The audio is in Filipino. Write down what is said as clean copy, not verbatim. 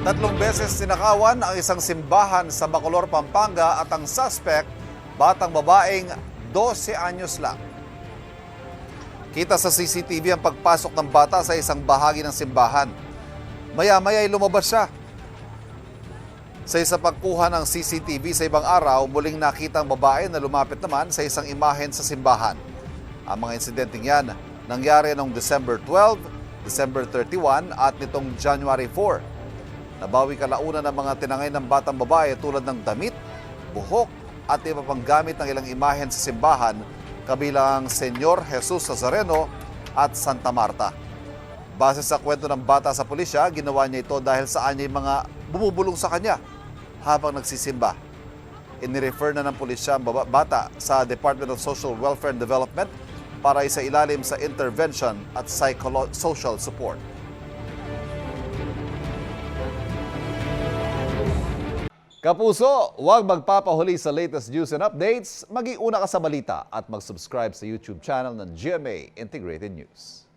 Tatlong beses sinakawan ang isang simbahan sa Bacolor, Pampanga at ang suspect, batang babaeng 12 anyos lang. Kita sa CCTV ang pagpasok ng bata sa isang bahagi ng simbahan. Maya-maya ay lumabas siya. Sa isa pagkuha ng CCTV sa ibang araw, muling nakita ang babae na lumapit naman sa isang imahen sa simbahan. Ang mga insidenteng yan nangyari noong December 12, December 31 at nitong January 4. Nabawi kalaunan ng mga tinangay ng batang babae tulad ng damit, buhok at iba pang gamit ng ilang imahen sa simbahan kabilang Senyor Jesus Nazareno at Santa Marta. Base sa kwento ng bata sa pulisya, ginawa niya ito dahil sa anyay mga bumubulong sa kanya habang nagsisimba. Inirefer na ng pulisya ang bata sa Department of Social Welfare and Development para isailalim sa intervention at social support. Kapuso, huwag magpapahuli sa latest news and updates. Mag-iuna ka sa balita at mag-subscribe sa YouTube channel ng GMA Integrated News.